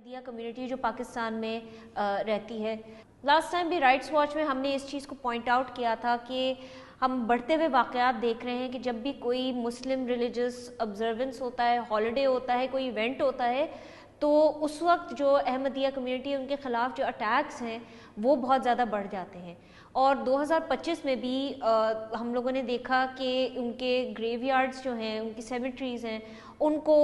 Ahmadiyya community जो पाकिस्तान में रहती है। लास्ट टाइम भी राइट्स वॉच में हमने इस चीज़ को पॉइंट आउट किया था कि हम बढ़ते हुए वाक़यात देख रहे हैं कि जब भी कोई मुस्लिम रिलीजियस ऑब्जर्वेंस होता है, हॉलीडे होता है, कोई इवेंट होता है, तो उस वक्त जो अहमदिया कम्युनिटी है उनके ख़िलाफ़ जो अटैक्स हैं वो बहुत ज़्यादा बढ़ जाते हैं। और 2025 में भी हम लोगों ने देखा कि उनके ग्रेवयार्ड्स जो हैं, उनकी सेमेट्रीज़ हैं, उनको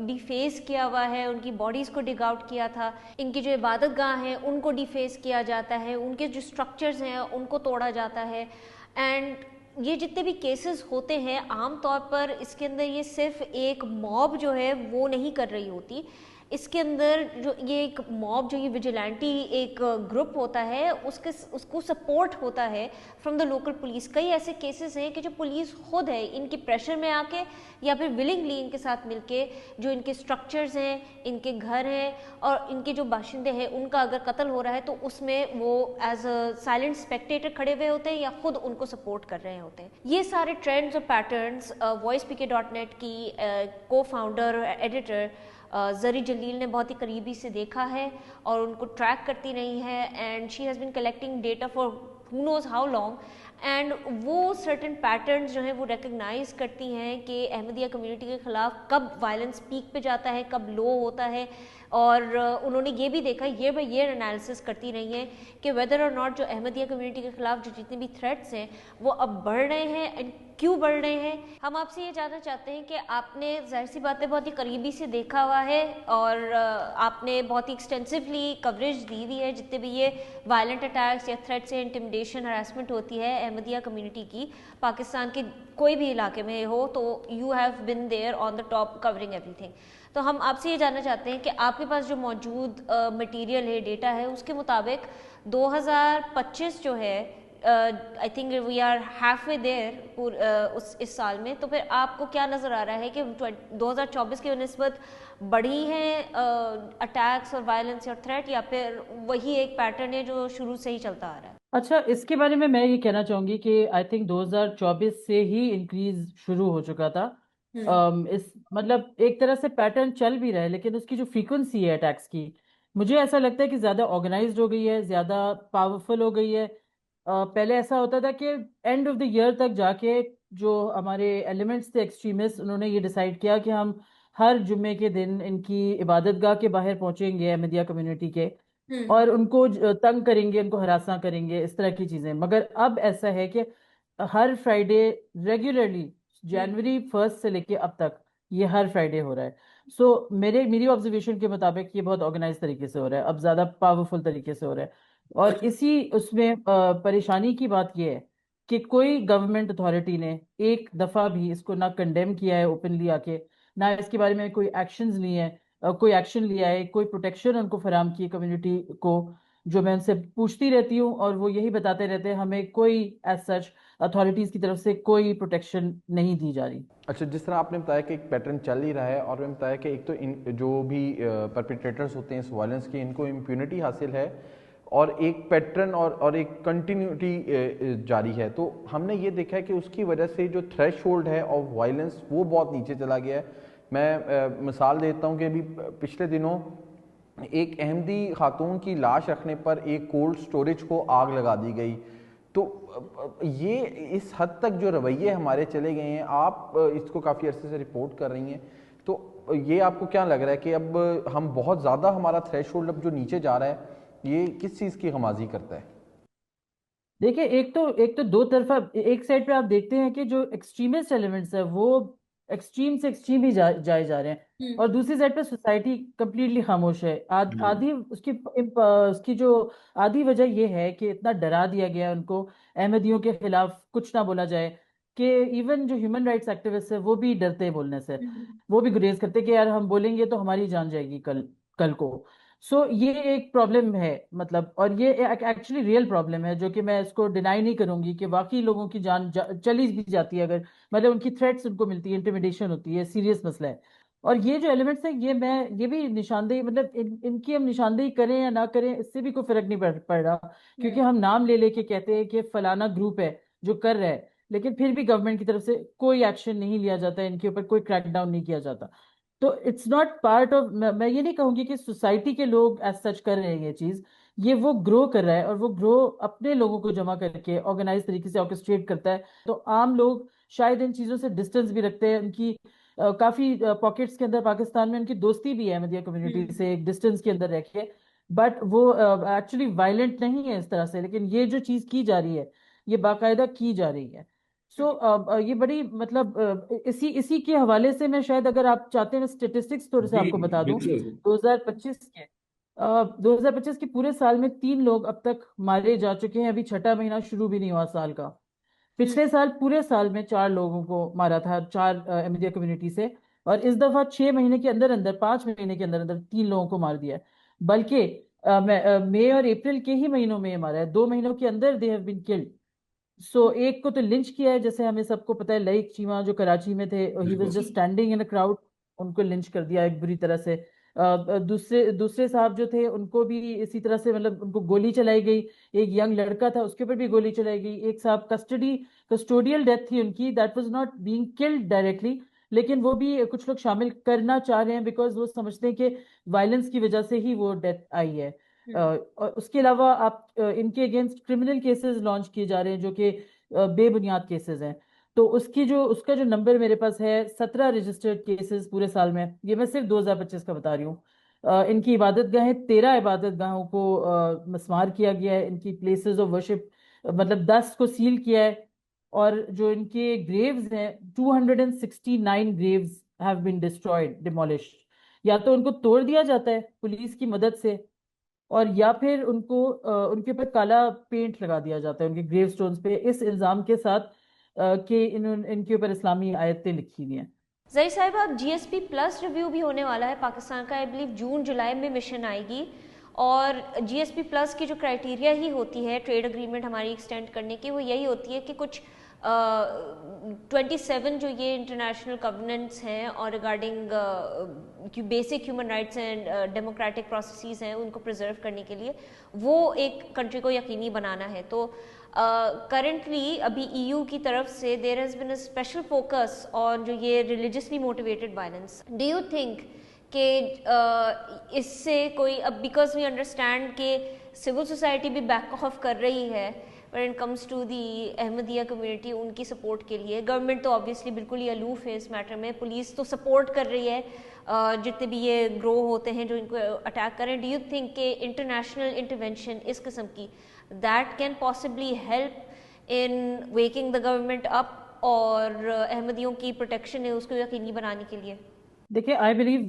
डिफेस किया हुआ है, उनकी बॉडीज़ को डिग आउट किया था। इनकी जो इबादत गाह हैं उनको डिफेस किया जाता है, उनके जो स्ट्रक्चर्स हैं उनको तोड़ा जाता है। एंड ये जितने भी केसेस होते हैं आम तौर पर इसके अंदर ये सिर्फ एक मॉब जो है वो नहीं कर रही होती, इसके अंदर जो ये एक मॉब जो ये विजिलेंटी एक ग्रुप होता है उसको सपोर्ट होता है फ्रॉम द लोकल पुलिस। कई ऐसे केसेस हैं कि जो पुलिस खुद है इनके प्रेशर में आके या फिर विलिंगली इनके साथ मिलके जो इनके स्ट्रक्चर्स हैं, इनके घर हैं और इनके जो बाशिंदे हैं उनका अगर कत्ल हो रहा है तो उसमें वो एज अ साइलेंट स्पेक्टेटर खड़े हुए होते हैं या खुद उनको सपोर्ट कर रहे होते हैं। ये सारे ट्रेंड्स और पैटर्न्स voicepk.net की को फाउंडर और एडिटर जरी जलील ने बहुत ही करीबी से देखा है और उनको ट्रैक करती रही है। And she has been collecting data for who knows how long, and वो सर्टन पैटर्न्स जो हैं वो रिकग्नाइज करती हैं कि अहमदिया कम्युनिटी के ख़िलाफ़ कब वायलेंस पीक पे जाता है, कब लो होता है। और उन्होंने ये भी देखा, ईयर बाई ईयर एनालिसिस करती रही हैं कि वेदर और नॉट जो अहमदिया कम्युनिटी के ख़िलाफ़ जो जितने भी थ्रेट्स हैं वो अब बढ़ रहे हैं एंड क्यों बढ़ रहे हैं। हम आपसे ये जानना चाहते हैं कि आपने जाहिर सी बातें बहुत ही करीबी से देखा हुआ है और आपने बहुत ही एक्सटेंसिवली कवरेज दी हुई है जितने भी ये वायलेंट अटैक्स या थ्रेट्स या इंटिमिडेशन हरासमेंट होती है अहमदिया कम्युनिटी की पाकिस्तान के कोई भी इलाके में हो, तो you have been there on the top covering everything. तो हम आपसे ये जानना चाहते हैं कि आपके पास जो मौजूद मटेरियल है, डेटा है, उसके मुताबिक 2025 जो है, I think we are halfway there उस इस साल में, तो फिर आपको क्या नज़र आ रहा है कि 2024 की निस्बत बढ़ी हैं अटैक्स और वायलेंस और थ्रेट, या फिर वही एक पैटर्न है जो शुरू से ही चलता आ रहा है? अच्छा, इसके बारे में मैं ये कहना चाहूंगी कि आई थिंक 2024 से ही इंक्रीज शुरू हो चुका था। इस मतलब एक तरह से पैटर्न चल भी रहा है, लेकिन उसकी जो फ्रीक्वेंसी है अटैक्स की, मुझे ऐसा लगता है कि ज्यादा ऑर्गेनाइज्ड हो गई है, ज्यादा पावरफुल हो गई है। पहले ऐसा होता था कि एंड ऑफ द ईयर तक जाके जो हमारे एलिमेंट्स थे एक्सट्रीमिस्ट, उन्होंने ये डिसाइड किया कि हम हर जुम्मे के दिन इनकी इबादतगाह के बाहर पहुंचेंगे अहमदिया कम्युनिटी के, और उनको तंग करेंगे, उनको हरासा करेंगे, इस तरह की चीजें। मगर अब ऐसा है कि हर फ्राइडे रेगुलरली जनवरी 1 से लेके अब तक ये हर फ्राइडे हो रहा है। सो मेरी ऑब्जर्वेशन के मुताबिक ये बहुत ऑर्गेनाइज तरीके से हो रहा है, अब ज्यादा पावरफुल तरीके से हो रहा है। और इसी उसमें परेशानी की बात यह है कि कोई गवर्नमेंट अथॉरिटी ने एक दफा भी इसको ना कंडेम किया है ओपनली आके, ना इसके बारे में कोई एक्शंस लिए हैं, कोई एक्शन लिया है, कोई प्रोटेक्शन उनको फराम की कम्युनिटी को। जो मैं उनसे पूछती रहती हूँ और वो यही बताते रहते हैं, हमें कोई एज सच अथॉरिटीज की तरफ से कोई प्रोटेक्शन नहीं दी जा रही। अच्छा, जिस तरह आपने बताया कि एक पैटर्न चल ही रहा है, और मैंने बताया कि एक तो इन जो भी परपिट्रेटर्स होते हैं इस वायलेंस की, इनको इम्प्यूनिटी हासिल है और एक पैटर्न और एक कंटिन्यूटी जारी है। तो हमने ये देखा है कि उसकी वजह से जो थ्रेशोल्ड है ऑफ वायलेंस वो बहुत नीचे चला गया है। मैं मिसाल देता हूँ कि अभी पिछले दिनों एक अहमदी खातून की लाश रखने पर एक कोल्ड स्टोरेज को आग लगा दी गई। तो ये इस हद तक जो रवैये हमारे चले गए हैं, आप इसको काफ़ी अरसे से रिपोर्ट कर रही हैं, तो ये आपको क्या लग रहा है कि अब हम बहुत ज़्यादा, हमारा थ्रेशोल्ड अब जो नीचे जा रहा है, ये किस चीज़ की गमाजी करता है? देखिए, एक तो दो तरफा, एक साइड पे आप देखते हैं कि जो एक्सट्रीमिस्ट एलिमेंट्स है वो एक्सट्रीम से एक्सट्रीम ही जाए जा रहे हैं, और दूसरी साइड पे सोसाइटी कंप्लीटली खामोश है। आधी उसकी जो आधी वजह ये है कि इतना डरा दिया गया है उनको, अहमदियों के खिलाफ कुछ ना बोला जाए, कि इवन जो ह्यूमन राइट्स एक्टिविस्ट है वो भी डरते हैं बोलने से। वो भी गुरेज करते हैं कि यार हम बोलेंगे तो हमारी जान जाएगी कल कल को। सो ये एक प्रॉब्लम है, मतलब, और ये एक्चुअली रियल प्रॉब्लम है, जो कि मैं इसको डिनाई नहीं करूंगी कि वाकई लोगों की जान चली भी जाती है अगर, मतलब उनकी थ्रेट्स उनको मिलती है, इंटिमिडेशन होती है, सीरियस मसला है। और ये जो एलिमेंट्स हैं, ये भी निशानदेही, मतलब इनकी हम निशानदेही करें या ना करें इससे भी कोई फर्क नहीं पड़ रहा, क्योंकि हम नाम ले लेके कहते हैं कि फलाना ग्रुप है जो कर रहा है, लेकिन फिर भी गवर्नमेंट की तरफ से कोई एक्शन नहीं लिया जाता है, इनके ऊपर कोई क्रैकडाउन नहीं किया जाता। तो इट्स नॉट पार्ट ऑफ, मैं ये नहीं कहूंगी कि सोसाइटी के लोग एज सच कर रहे हैं ये चीज। ये वो ग्रो कर रहा है, और वो ग्रो अपने लोगों को जमा करके ऑर्गेनाइज तरीके से ऑर्केस्ट्रेट करता है। तो आम लोग शायद इन चीजों से डिस्टेंस भी रखते हैं। उनकी काफी पॉकेट्स के अंदर पाकिस्तान में उनकी दोस्ती भी है अहमदिया कम्युनिटी हम्म। से, एक डिस्टेंस के अंदर रह के। बट वो एक्चुअली वायलेंट नहीं है इस तरह से, लेकिन ये जो चीज की जा रही है, ये बाकायदा की जा रही है। सो ये बड़ी मतलब इसी इसी के हवाले से मैं शायद, अगर आप चाहते हैं, स्टेटिस्टिक्स थोड़े से जी आपको बता दूं। बिल्कुल। 2025 के 2025 के पूरे साल में 3 लोग अब तक मारे जा चुके हैं। अभी छठा महीना शुरू भी नहीं हुआ साल का। हम्म। पिछले साल पूरे साल में 4 लोगों को मारा था, 4 अहमदिया कम्युनिटी से। और इस दफा 6 महीने के अंदर अंदर, 5 महीने के अंदर अंदर 3 लोगों को मार दिया है। बल्कि मई और अप्रैल के ही महीनों में ये मारा है, 2 महीनों के अंदर दे हैव बीन किल्ड। सो एक को तो लिंच किया है, जैसे हमें सबको पता है, लईक चीमा जो कराची में थे, ही वाज बिल्कुल। Just standing in a crowd, उनको लिंच कर दिया एक बुरी तरह से। दूसरे दूसरे साहब जो थे उनको भी इसी तरह से, मतलब उनको गोली चलाई गई। एक यंग लड़का था, उसके ऊपर भी गोली चलाई गई। एक साहब कस्टोडियल डेथ थी उनकी, that was not being killed directly, लेकिन वो भी कुछ लोग शामिल करना चाह रहे हैं, बिकॉज वो समझते हैं कि वायलेंस की वजह से ही वो डेथ आई है। और उसके अलावा आप इनके अगेंस्ट क्रिमिनल केसेस लॉन्च किए जा रहे हैं, जो कि बेबुनियाद केसेस हैं। तो उसका जो नंबर मेरे पास है, 17 रजिस्टर्ड केसेस पूरे साल में। ये मैं सिर्फ 2025 का बता रही हूँ। इनकी इबादत गाहें, 13 इबादत गाहों को मस्मार किया गया है। इनकी प्लेसेस ऑफ वर्शिप मतलब 10 को सील किया है। और जो इनके ग्रेव्स हैं, 269 graves have been destroyed, demolished. या तो उनको तोड़ दिया जाता है पुलिस की मदद से, और या फिर उनके ऊपर काला पेंट लगा दिया जाता है उनके ग्रेव स्टोन्स पे, इस इल्जाम के साथ कि इनके ऊपर इस्लामी आयतें लिखी हुई हैं। जही साहिब, अब जीएसपी प्लस रिव्यू भी होने वाला है पाकिस्तान का, आई बिलीव जून जुलाई में मिशन आएगी। और जीएसपी प्लस की जो क्राइटेरिया ही होती है ट्रेड अग्रीमेंट हमारी एक्सटेंड करने की, वो यही होती है कि कुछ 27 जो ये इंटरनेशनल कवनेंट्स हैं और regarding basic human rights and democratic processes हैं, उनको प्रिजर्व करने के लिए वो एक कंट्री को यकीनी बनाना है। तो करंटली अभी ईयू की तरफ से there has been a special focus on जो ये religiously motivated violence. Do you think कि इससे कोई, अब बिकॉज वी अंडरस्टैंड कि सिविल सोसाइटी भी बैक ऑफ कर रही है when it comes to the Ahmadiyya community, उनकी सपोर्ट के लिए गवर्नमेंट तो ऑब्वियसली बिल्कुल ही अलूफ है इस मैटर में, पुलिस तो सपोर्ट कर रही है जितने भी ये ग्रो होते हैं जो इनको अटैक करें। डू यू थिंक कि इंटरनेशनल इंटरवेंशन इस किस्म की that can possibly help in waking the government up और अहमदियों की प्रोटेक्शन है उसको यकीनी बनाने के लिए? देखिए, I believe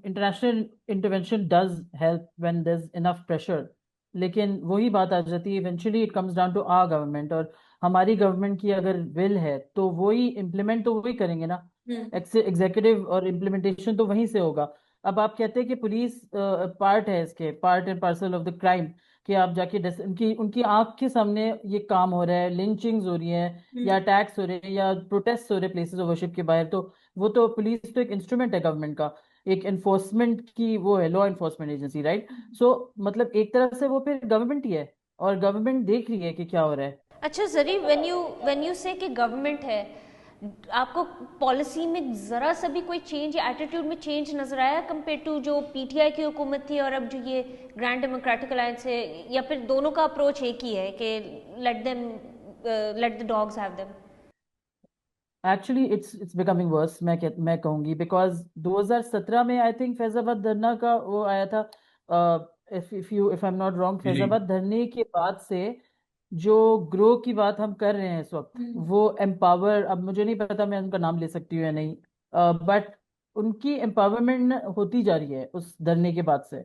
international intervention does help when there is enough pressure. लेकिन वही बात आ जाती है, eventually it comes down to our government. और हमारी गवर्नमेंट की अगर विल है तो वही इम्प्लीमेंट तो वही करेंगे ना। एग्जीक्यूटिव और इम्प्लीमेंटेशन तो वहीं से होगा। अब आप कहते हैं कि पुलिस पार्ट है, इसके part and parcel of the crime, कि आप जाके उनकी उनकी आंख के सामने ये काम हो रहा है, लिंचिंग्स हो रही हैं, या अटैक्स हो रहे हैं, या प्रोटेस्ट हो रहे हैं प्लेसेस ऑफ वर्शिप के बाहर, तो वो तो पुलिस तो एक इंस्ट्रूमेंट है गवर्नमेंट का, एक एनफोर्समेंट की वो है, लॉ एनफोर्समेंट एजेंसी, राइट। सो मतलब एक तरह से वो फिर गवर्नमेंट ही है, और गवर्नमेंट देख रही है कि क्या हो रहा है। अच्छा जरी, व्हेन यू से कि गवर्नमेंट है, आपको पॉलिसी में जरा सा भी कोई चेंज या एटीट्यूड में चेंज नजर आया कंपेयर टू जो पीटीआई की हुकूमत थी और अब जो ये ग्रैंड डेमोक्रेटिक अलायंस है, या फिर दोनों का अप्रोच एक ही है कि let the dogs have them? Actually it's becoming worse, मैं कहूंगी, बिकॉज 2017 में आई थिंक फैजाबाद धरना का वो आया था। If I am not wrong, जी फैजाबाद धरने के बाद से जो ग्रो की बात हम कर रहे हैं इस वक्त, वो एम्पावर, अब मुझे नहीं पता मैं उनका नाम ले सकती हूँ या नहीं, बट उनकी एम्पावरमेंट होती जा रही है उस धरने के बाद से।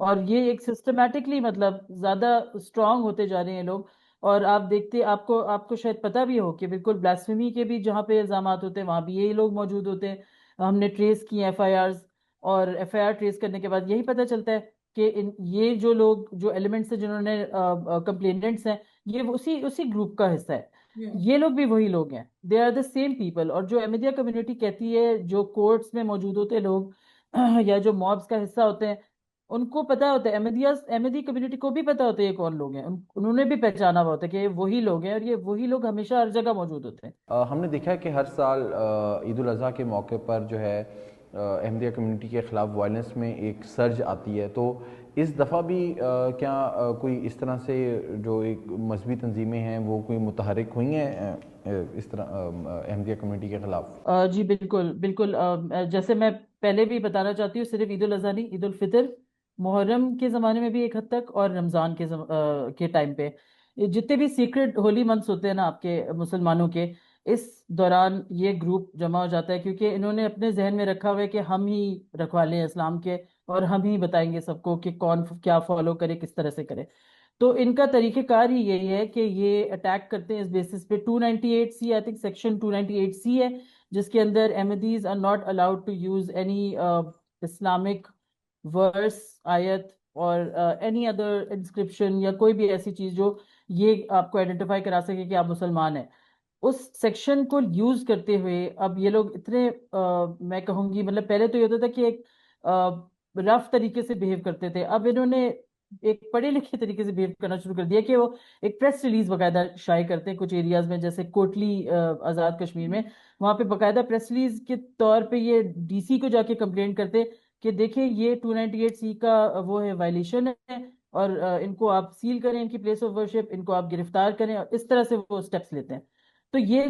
और ये एक सिस्टमेटिकली, मतलब ज्यादा स्ट्रांग होते जा रहे हैं लोग। और आप देखते, आपको आपको शायद पता भी हो कि बिल्कुल ब्लास्फेमी के भी जहाँ पे इल्जाम होते हैं, वहां भी यही लोग मौजूद होते हैं। हमने ट्रेस किए एफआईआर, और एफआईआर ट्रेस करने के बाद यही पता चलता है कि ये जो लोग, जो एलिमेंट्स हैं, जिन्होंने कंप्लेनेंट्स हैं, ये उसी उसी ग्रुप का हिस्सा है। ये लोग भी वही लोग हैं, they are the same people. और जो अहमदिया कम्युनिटी कहती है, जो कोर्ट्स में मौजूद होते हैं लोग या जो मॉब्स का हिस्सा होते हैं, उनको पता होता है, अहमदी कम्युनिटी को भी पता होता है ये कौन लोग हैं। उन्होंने भी पहचाना हुआ होता है कि ये वही लोग हैं, और ये वही लोग हमेशा हर जगह मौजूद होते हैं। हमने देखा है कि हर साल ईद उल अज़हा के मौके पर जो है अहमदिया कम्युनिटी के ख़िलाफ़ वायलेंस में एक सर्ज आती है, तो इस दफ़ा भी क्या कोई इस तरह से जो एक मजहबी तंजीमें हैं वो कोई मुतहरिक हुई हैं इस तरह अहमदिया कम्युनिटी के ख़िलाफ़? जी बिल्कुल बिल्कुल। जैसे मैं पहले भी बताना चाहती हूँ, सिर्फ ईद उल अज़हा नहीं, ईद उल फितर, मुहर्रम के ज़माने में भी एक हद तक, और रमज़ान के टाइम पे, ये जितने भी सीक्रेट होली मंथ्स होते हैं ना आपके मुसलमानों के, इस दौरान ये ग्रुप जमा हो जाता है, क्योंकि इन्होंने अपने जहन में रखा हुआ है कि हम ही रखवाले हैं इस्लाम के, और हम ही बताएंगे सबको कि कौन क्या फॉलो करे, किस तरह से करे। तो इनका तरीक़ेकार ही यही है कि ये अटैक करते हैं इस बेसिस पे। 298 सी, आई थिंक सेक्शन 298 सी है, जिसके अंदर Ahmadis are not allowed to use any Islamic verse, आयत, और एनी अदर इंस्क्रिप्शन या कोई भी ऐसी चीज जो ये आपको आइडेंटिफाई करा सके कि आप मुसलमान हैं। उस सेक्शन को यूज करते हुए अब ये लोग इतने मैं कहूंगी, मतलब पहले तो ये होता था कि एक रफ तरीके से बिहेव करते थे, अब इन्होंने एक पढ़े लिखे तरीके से बिहेव करना शुरू कर दिया कि वो एक प्रेस रिलीज बकायदा शाये करते हैं कुछ एरियाज में, जैसे कोटली आज़ाद कश्मीर में, वहां पे बकायदा प्रेस रिलीज के तौर पे ये डीसी को जाके कंप्लेंट करते कि देखें ये 298 सी का वो है, वायलेशन है, और इनको आप सील करें, इनकी प्लेस ऑफ वर्शिप, इनको आप गिरफ्तार करें, और इस तरह से वो स्टेप्स लेते हैं। तो ये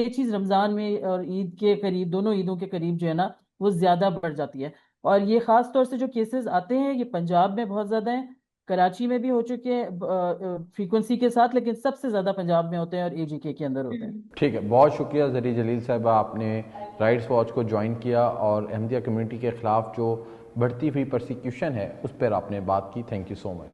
चीज रमजान में और ईद के करीब, दोनों ईदों के करीब जो है ना, वो ज्यादा बढ़ जाती है। और ये खास तौर से जो केसेस आते हैं, ये पंजाब में बहुत ज्यादा हैं, कराची में भी हो चुके हैं फ्रीक्वेंसी के साथ, लेकिन सबसे ज्यादा पंजाब में होते हैं और एजीके के अंदर होते हैं। ठीक है, बहुत शुक्रिया ज़री जलील साहिबा, आपने राइट्स वॉच को ज्वाइन किया और अहमदिया कम्युनिटी के ख़िलाफ़ जो बढ़ती हुई परसिक्यूशन है उस पर आपने बात की। Thank you so much.